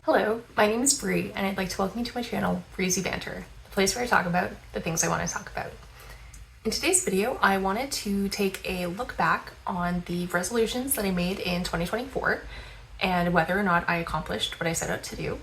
Hello, my name is Bree, and I'd like to welcome you to my channel, Breezy Banter, the place where I talk about the things I want to talk about. In today's video, I wanted to take a look back on the resolutions that I made in 2024 and whether or not I accomplished what I set out to do,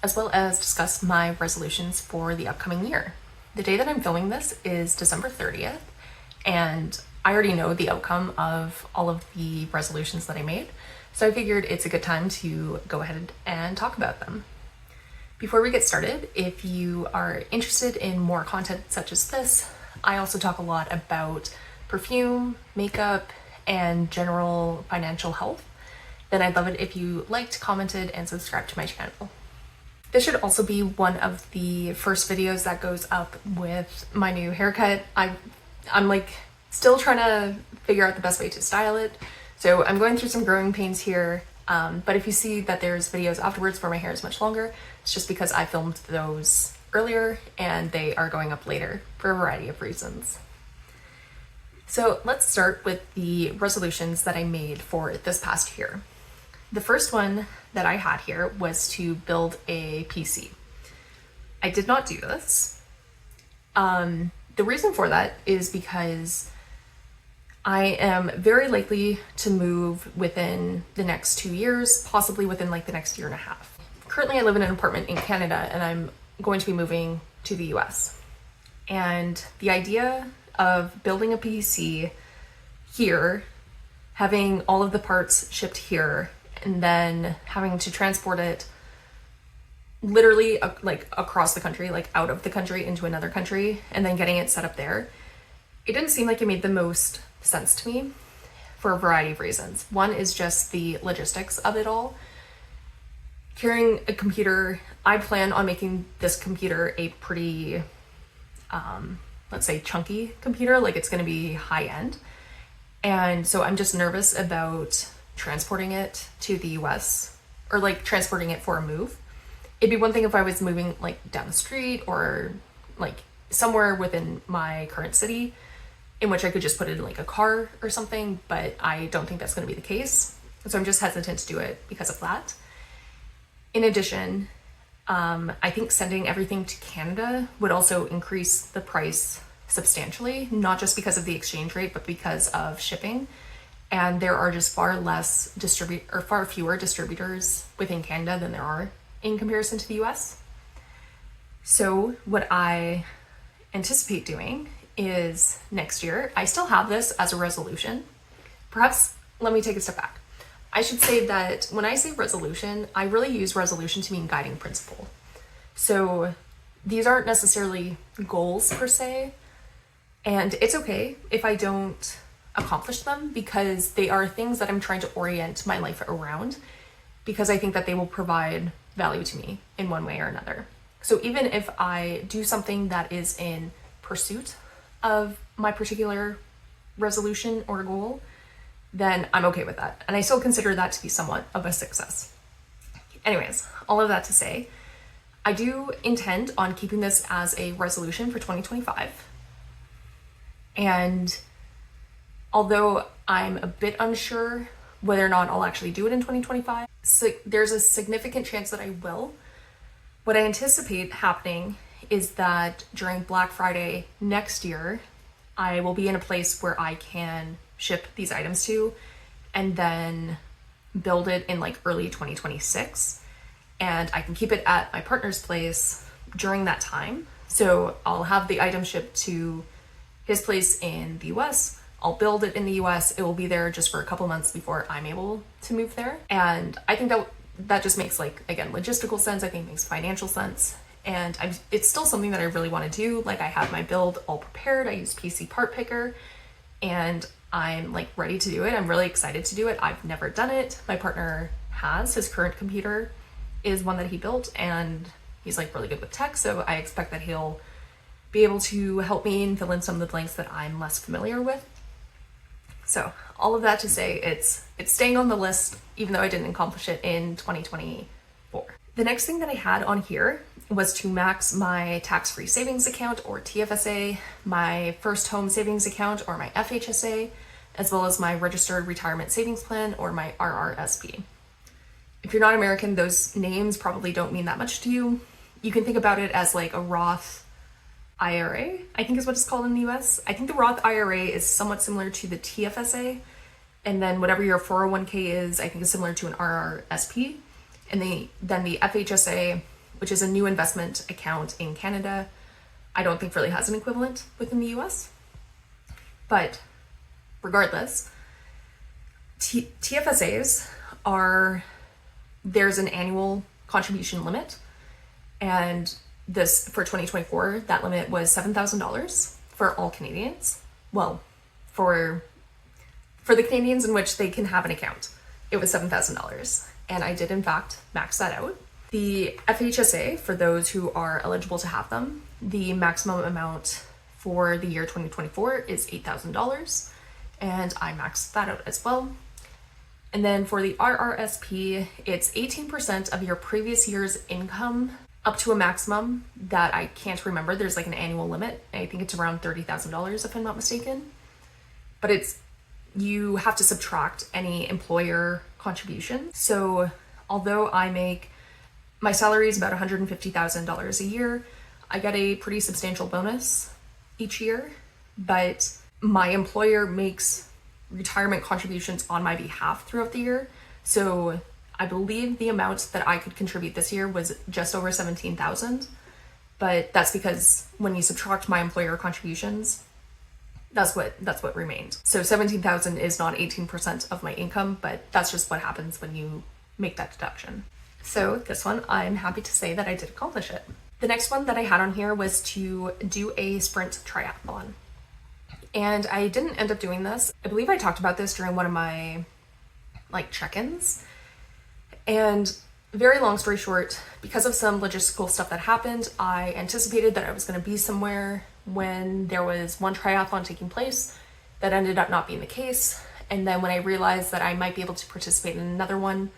as well as discuss my resolutions for the upcoming year. The day that I'm filming this is December 30th, and I already know the outcome of all of the resolutions that I made, so I figured it's a good time to go ahead and talk about them. Before we get started, if you are interested in more content such as this, I also talk a lot about perfume, makeup, and general financial health. Then I'd love it if you liked, commented, and subscribed to my channel. This should also be one of the first videos that goes up with my new haircut. I'm like still trying to figure out the best way to style it. So I'm going through some growing pains here, but if you see that there's videos afterwards where my hair is much longer, it's just because I filmed those earlier and they are going up later for a variety of reasons. So let's start with the resolutions that I made for this past year. The first one that I had here was to build a PC. I did not do this. The reason for that is because I am very likely to move within the next 2 years, possibly within like the next year and a half. Currently, I live in an apartment in Canada and I'm going to be moving to the US. And the idea of building a PC here, having all of the parts shipped here, and then having to transport it literally like across the country, like out of the country into another country, and then getting it set up there, it didn't seem like it made the most sense to me for a variety of reasons. One is just the logistics of it all. Carrying a computer, I plan on making this computer a pretty, let's say chunky computer, like it's gonna be high end. And so I'm just nervous about transporting it to the US or like transporting it for a move. It'd be one thing if I was moving like down the street or like somewhere within my current city, in which I could just put it in like a car or something, but I don't think that's going to be the case. So I'm just hesitant to do it because of that. In addition, I think sending everything to Canada would also increase the price substantially, not just because of the exchange rate, but because of shipping. And there are just far fewer distributors within Canada than there are in comparison to the US. So what I anticipate doing is next year, I still have this as a resolution. Perhaps let me take a step back. I should say that when I say resolution, I really use resolution to mean guiding principle. So these aren't necessarily goals per se, and it's okay if I don't accomplish them because they are things that I'm trying to orient my life around because I think that they will provide value to me in one way or another. So even if I do something that is in pursuit of my particular resolution or goal, then I'm okay with that. And I still consider that to be somewhat of a success. Anyways, all of that to say, I do intend on keeping this as a resolution for 2025. And although I'm a bit unsure whether or not I'll actually do it in 2025, so there's a significant chance that I will. What I anticipate happening is that during Black Friday next year, I will be in a place where I can ship these items to and then build it in like early 2026. And I can keep it at my partner's place during that time. So I'll have the item shipped to his place in the US. I'll build it in the US. It will be there just for a couple months before I'm able to move there. And I think that just makes like, again, logistical sense. I think it makes financial sense. And it's still something that I really want to do. Like I have my build all prepared. I use PC Part Picker and I'm like ready to do it. I'm really excited to do it. I've never done it. My partner has. His current computer is one that he built and he's like really good with tech. So I expect that he'll be able to help me and fill in some of the blanks that I'm less familiar with. So all of that to say it's staying on the list, even though I didn't accomplish it in 2024. The next thing that I had on here was to max my tax-free savings account or TFSA, my first home savings account or my FHSA, as well as my registered retirement savings plan or my RRSP. If you're not American, those names probably don't mean that much to you. You can think about it as like a Roth IRA, I think is what it's called in the US. I think the Roth IRA is somewhat similar to the TFSA. And then whatever your 401k is, I think is similar to an RRSP. And then the FHSA, which is a new investment account in Canada, I don't think really has an equivalent within the US. But regardless, TFSAs there's an annual contribution limit. And this, for 2024, that limit was $7,000 for all Canadians. Well, for the Canadians in which they can have an account, it was $7,000. And I did in fact max that out. The FHSA, for those who are eligible to have them, the maximum amount for the year 2024 is $8,000. And I maxed that out as well. And then for the RRSP, it's 18% of your previous year's income up to a maximum that I can't remember. There's like an annual limit. I think it's around $30,000 if I'm not mistaken. But you have to subtract any employer contribution. So although my salary is about $150,000 a year, I get a pretty substantial bonus each year, but my employer makes retirement contributions on my behalf throughout the year. So I believe the amount that I could contribute this year was just over $17,000, but that's because when you subtract my employer contributions, that's what remained. So $17,000 is not 18% of my income, but that's just what happens when you make that deduction. So this one, I'm happy to say that I did accomplish it. The next one that I had on here was to do a sprint triathlon. And I didn't end up doing this. I believe I talked about this during one of my check-ins. And very long story short, because of some logistical stuff that happened, I anticipated that I was going to be somewhere when there was one triathlon taking place. That ended up not being the case. And then when I realized that I might be able to participate in another one,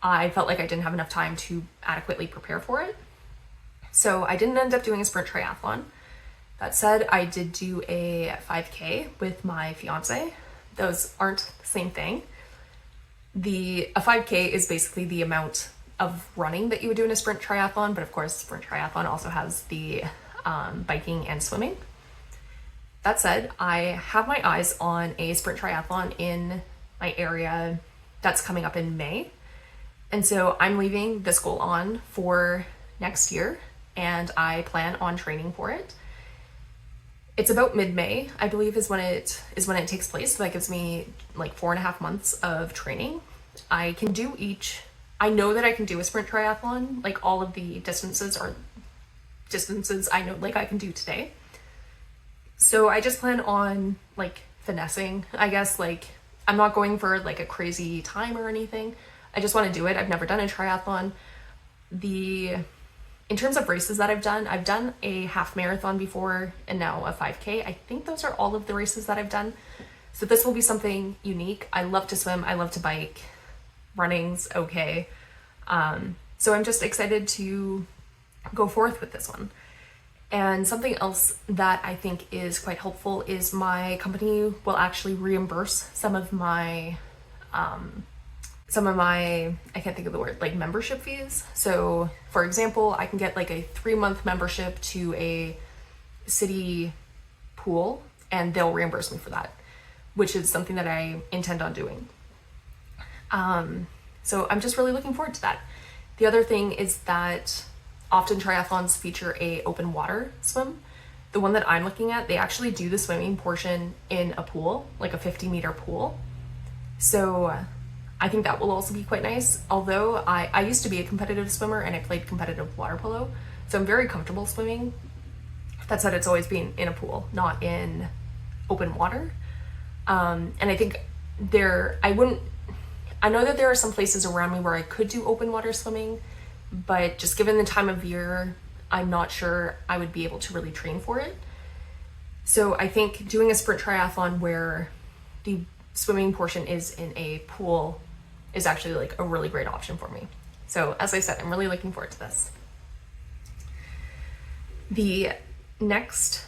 I felt like I didn't have enough time to adequately prepare for it. So I didn't end up doing a sprint triathlon. That said, I did do a 5K with my fiance. Those aren't the same thing. A 5K is basically the amount of running that you would do in a sprint triathlon, but of course, sprint triathlon also has the biking and swimming. That said, I have my eyes on a sprint triathlon in my area that's coming up in May. And so I'm leaving this goal on for next year, and I plan on training for it. It's about mid-May, I believe, is when it takes place. So that gives me like 4.5 months of training. I know that I can do a sprint triathlon, like all of the distances I know like I can do today. So I just plan on finessing, I guess. I'm not going for a crazy time or anything. I just want to do it. I've never done a triathlon. In terms of races that I've done a half marathon before and now a 5K. I think those are all of the races that I've done. So this will be something unique. I love to swim. I love to bike. Running's okay. So I'm just excited to go forth with this one. And something else that I think is quite helpful is my company will actually reimburse some of my, I can't think of the word, membership fees. So for example, I can get a 3-month membership to a city pool and they'll reimburse me for that, which is something that I intend on doing. So I'm just really looking forward to that. The other thing is that often triathlons feature a open water swim. The one that I'm looking at, they actually do the swimming portion in a pool, a 50-meter pool. So I think that will also be quite nice. Although I used to be a competitive swimmer and I played competitive water polo, so I'm very comfortable swimming. That said, it's always been in a pool, not in open water. And I think I know that there are some places around me where I could do open water swimming, but just given the time of year, I'm not sure I would be able to really train for it. So I think doing a sprint triathlon where the swimming portion is in a pool is actually a really great option for me. So as I said, I'm really looking forward to this. The next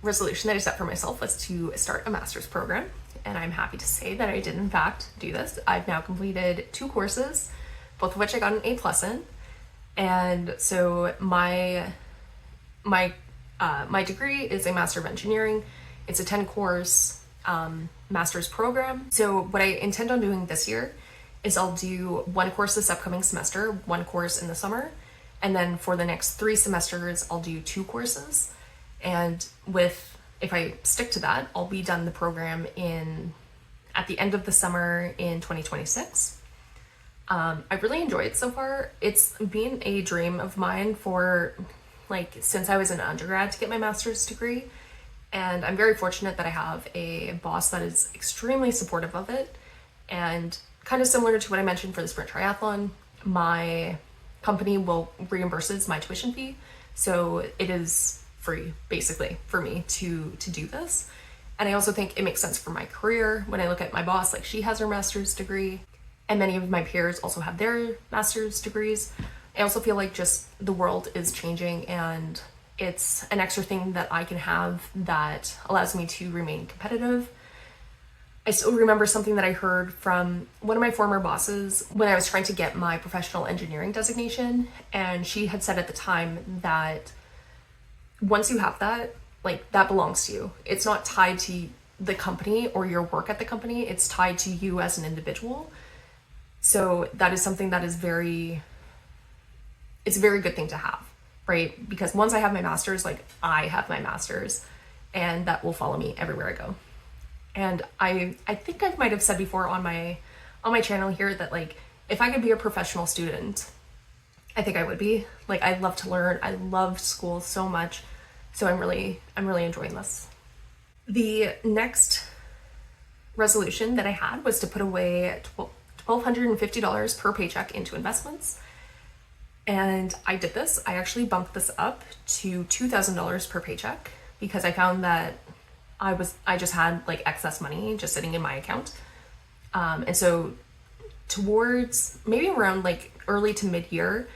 resolution that I set for myself was to start a master's program. And I'm happy to say that I did in fact do this. I've now completed 2 courses. both of which I got an A+ in. And so my degree is a Master of Engineering. It's a 10-course master's program. So what I intend on doing this year is I'll do one course this upcoming semester, one course in the summer, and then for the next 3 semesters, I'll do 2 courses. And if I stick to that, I'll be done the program at the end of the summer in 2026. I really enjoy it so far. It's been a dream of mine for since I was an undergrad to get my master's degree. And I'm very fortunate that I have a boss that is extremely supportive of it. And kind of similar to what I mentioned for the sprint triathlon, my company reimburses my tuition fee. So it is free basically for me to do this. And I also think it makes sense for my career. When I look at my boss, she has her master's degree, and many of my peers also have their master's degrees. I also feel like just the world is changing, and it's an extra thing that I can have that allows me to remain competitive. I still remember something that I heard from one of my former bosses when I was trying to get my professional engineering designation, and she had said at the time that once you have that, that belongs to you. It's not tied to the company or your work at the company. It's tied to you as an individual. So that is something that is it's a very good thing to have, right? Because once I have my master's, I have my master's, and that will follow me everywhere I go. And I think I might have said before on my channel here that if I could be a professional student, I think I would be. I love to learn. I love school so much. So I'm really enjoying this. The next resolution that I had was to put away $1,250 per paycheck into investments. And I did this. I actually bumped this up to $2,000 per paycheck because I found that I just had excess money just sitting in my account. And so towards maybe around early to mid-year,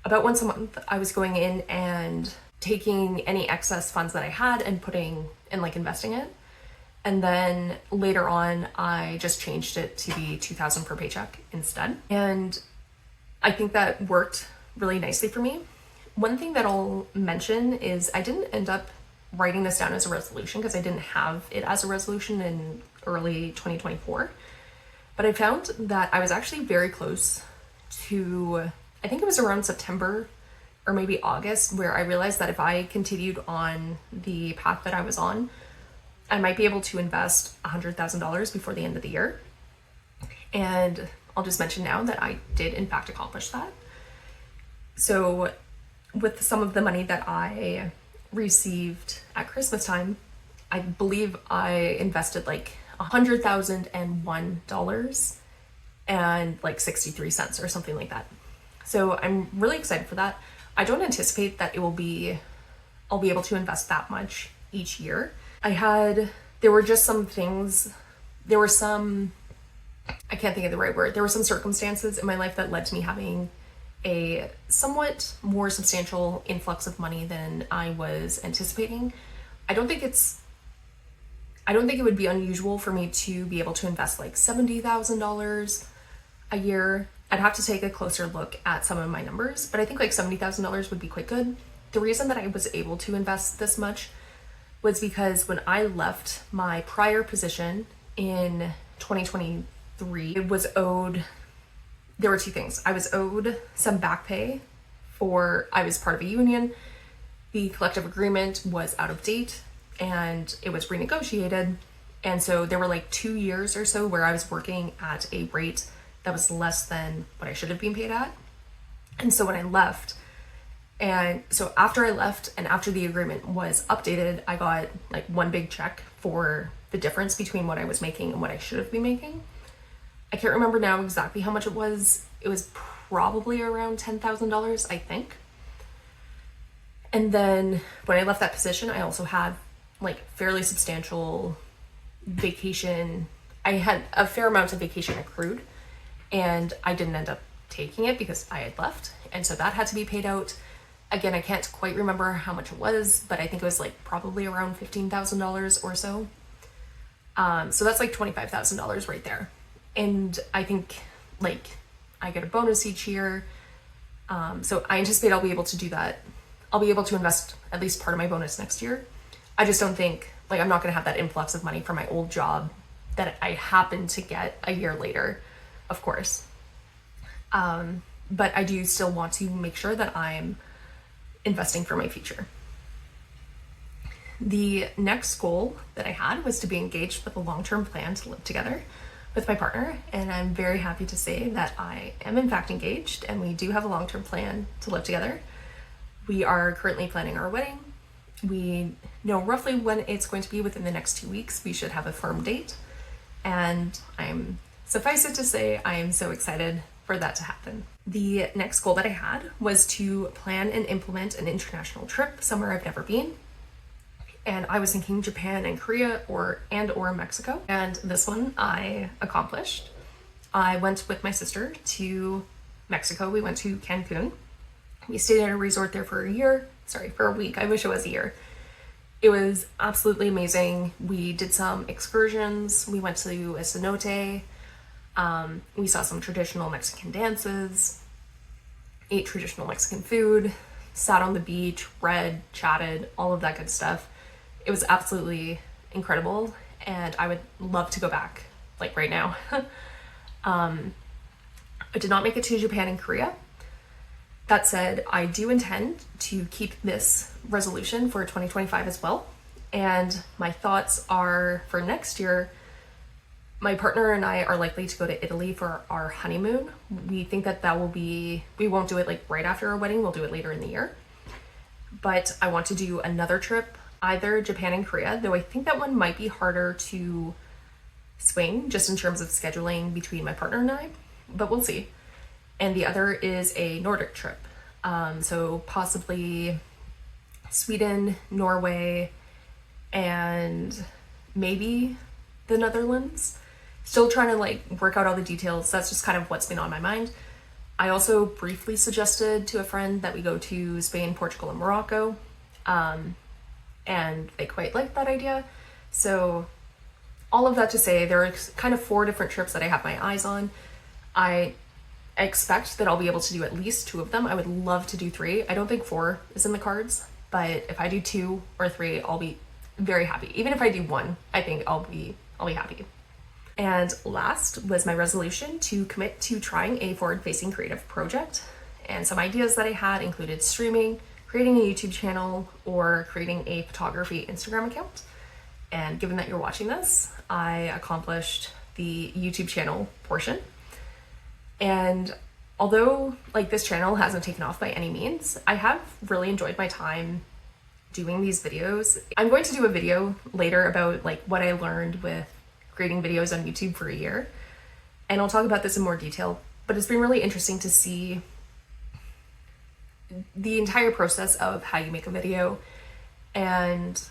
about once a month, I was going in and taking any excess funds that I had and putting and investing it. And then later on, I just changed it to be $2,000 per paycheck instead. And I think that worked really nicely for me. One thing that I'll mention is I didn't end up writing this down as a resolution because I didn't have it as a resolution in early 2024. But I found that I was actually very close to, I think it was around September or maybe August, where I realized that if I continued on the path that I was on, I might be able to invest $100,000 before the end of the year. And I'll just mention now that I did in fact accomplish that. So with some of the money that I received at Christmas time, I believe I invested $100,001 and 63 cents or something like that. So I'm really excited for that. I don't anticipate that I'll be able to invest that much each year. There were some I can't think of the right word. There were some circumstances in my life that led to me having a somewhat more substantial influx of money than I was anticipating. I don't think it would be unusual for me to be able to invest $70,000 a year. I'd have to take a closer look at some of my numbers, but I think $70,000 would be quite good. The reason that I was able to invest this much was because when I left my prior position in 2023, there were 2 things. I was owed some back pay I was part of a union. The collective agreement was out of date and it was renegotiated. And so there were 2 years or so where I was working at a rate that was less than what I should have been paid at. And so when I left, and so after I left and after the agreement was updated, I got one big check for the difference between what I was making and what I should have been making. I can't remember now exactly how much it was. It was probably around $10,000, I think. And then when I left that position, I also had fairly substantial vacation. I had a fair amount of vacation accrued, and I didn't end up taking it because I had left. And so that had to be paid out. Again, I can't quite remember how much it was, but I think it was probably around $15,000 or so. So that's $25,000 right there. And I think I get a bonus each year. So I anticipate I'll be able to do that. I'll be able to invest at least part of my bonus next year. I just don't think, like, I'm not going to have that influx of money from my old job that I happen to get a year later, of course. But I do still want to make sure that I'm investing for my future. The next goal that I had was to be engaged with a long-term plan to live together with my partner, and I'm very happy to say that I am in fact engaged, and we do have a long-term plan to live together. We are currently planning our wedding. We know roughly when it's going to be. Within the next 2 weeks, we should have a firm date, and suffice it to say, I am so excited for that to happen. The next goal that I had was to plan and implement an international trip somewhere I've never been. And I was thinking Japan and Korea or Mexico. And this one I accomplished. I went with my sister to Mexico. We went to Cancun. We stayed at a resort there for a week. I wish it was a year. It was absolutely amazing. We did some excursions. We went to a cenote. We saw some traditional Mexican dances, ate traditional Mexican food, sat on the beach, read, chatted, all of that good stuff. It was absolutely incredible, and I would love to go back, like right now. I did not make it to Japan and Korea. That said, I do intend to keep this resolution for 2025 as well. And my thoughts are for next year, my partner and I are likely to go to Italy for our honeymoon. We think that we won't do it like right after our wedding, we'll do it later in the year. But I want to do another trip, either Japan and Korea, though I think that one might be harder to swing just in terms of scheduling between my partner and I, but we'll see. And the other is a Nordic trip. So possibly Sweden, Norway, and maybe the Netherlands. Still trying to like work out all the details. That's just kind of what's been on my mind. I also briefly suggested to a friend that we go to Spain, Portugal, and Morocco. And they quite liked that idea. So all of that to say, there are kind of 4 different trips that I have my eyes on. I expect that I'll be able to do at least 2 of them. I would love to do 3. I don't think 4 is in the cards, but if I do 2 or 3, I'll be very happy. Even if I do 1, I think I'll be happy. And last was my resolution to commit to trying a forward-facing creative project. And some ideas that I had included streaming, creating a YouTube channel, or creating a photography Instagram account. And given that you're watching this, I accomplished the YouTube channel portion. And although like this channel hasn't taken off by any means, I have really enjoyed my time doing these videos. I'm going to do a video later about like what I learned with creating videos on YouTube for a year. And I'll talk about this in more detail, but it's been really interesting to see the entire process of how you make a video. And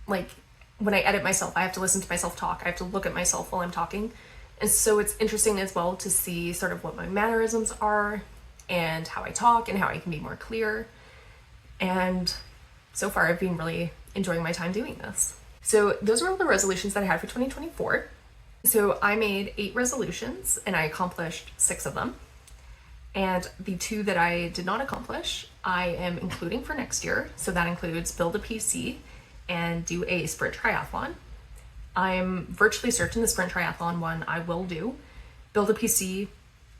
like when I edit myself, I have to listen to myself talk. I have to look at myself while I'm talking. And so it's interesting as well to see sort of what my mannerisms are and how I talk and how I can be more clear. And so far I've been really enjoying my time doing this. So those were all the resolutions that I had for 2024. So I made 8 resolutions and I accomplished 6 of them. And the 2 that I did not accomplish, I am including for next year. So that includes build a PC and do a sprint triathlon. I'm virtually certain the sprint triathlon one I will do. Build a PC,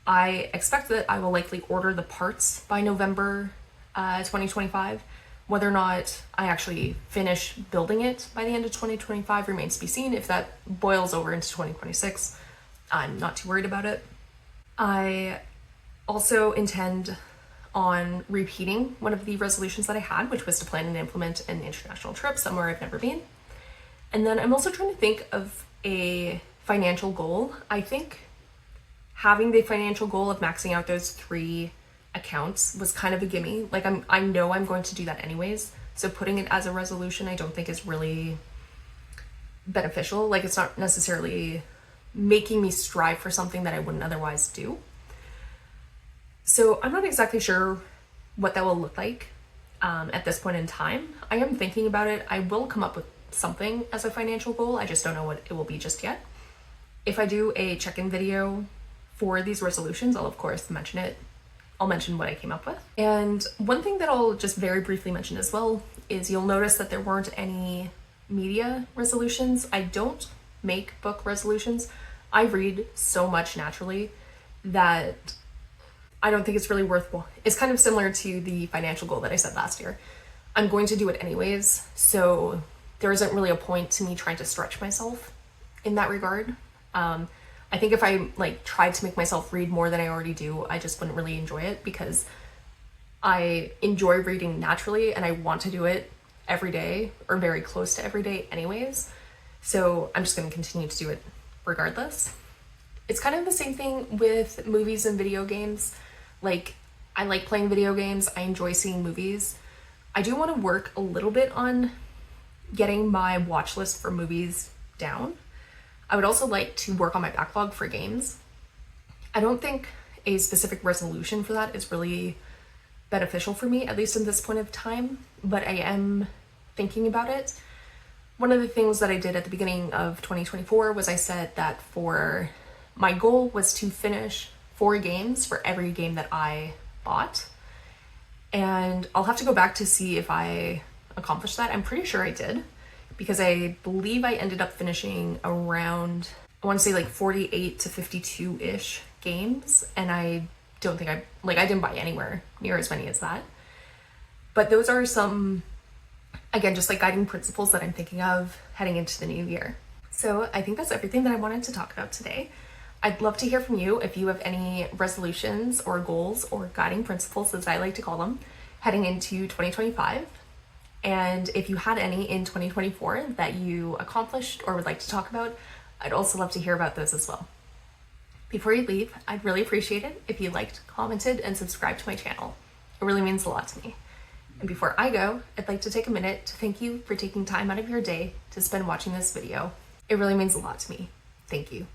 I expect that I will likely order the parts by November 2025. Whether or not I actually finish building it by the end of 2025 remains to be seen. If that boils over into 2026, I'm not too worried about it. I also intend on repeating one of the resolutions that I had, which was to plan and implement an international trip somewhere I've never been. And then I'm also trying to think of a financial goal. I think having the financial goal of maxing out those 3 accounts was kind of a gimme. Like I know I'm going to do that anyways. So putting it as a resolution, I don't think is really beneficial. Like it's not necessarily making me strive for something that I wouldn't otherwise do. So I'm not exactly sure what that will look like at this point in time. I am thinking about it. I will come up with something as a financial goal. I just don't know what it will be just yet. If I do a check-in video for these resolutions, I'll of course mention it. I'll mention what I came up with. And one thing that I'll just very briefly mention as well is you'll notice that there weren't any media resolutions. I don't make book resolutions. I read so much naturally that I don't think it's really worthwhile. It's kind of similar to the financial goal that I set last year. I'm going to do it anyways, so there isn't really a point to me trying to stretch myself in that regard. I think if I tried to make myself read more than I already do, I just wouldn't really enjoy it, because I enjoy reading naturally and I want to do it every day or very close to every day anyways. So I'm just going to continue to do it regardless. It's kind of the same thing with movies and video games. I like playing video games. I enjoy seeing movies. I do want to work a little bit on getting my watch list for movies down. I would also like to work on my backlog for games. I don't think a specific resolution for that is really beneficial for me, at least in this point of time, but I am thinking about it. One of the things that I did at the beginning of 2024 was I said that for my goal was to finish 4 games for every game that I bought. And I'll have to go back to see if I accomplished that. I'm pretty sure I did, because I believe I ended up finishing around, I want to say 48 to 52-ish games. And I don't think I didn't buy anywhere near as many as that. But those are some, again, just guiding principles that I'm thinking of heading into the new year. So I think that's everything that I wanted to talk about today. I'd love to hear from you if you have any resolutions or goals or guiding principles, as I like to call them, heading into 2025. And if you had any in 2024 that you accomplished or would like to talk about, I'd also love to hear about those as well. Before you leave, I'd really appreciate it if you liked, commented, and subscribed to my channel. It really means a lot to me. And before I go, I'd like to take a minute to thank you for taking time out of your day to spend watching this video. It really means a lot to me. Thank you.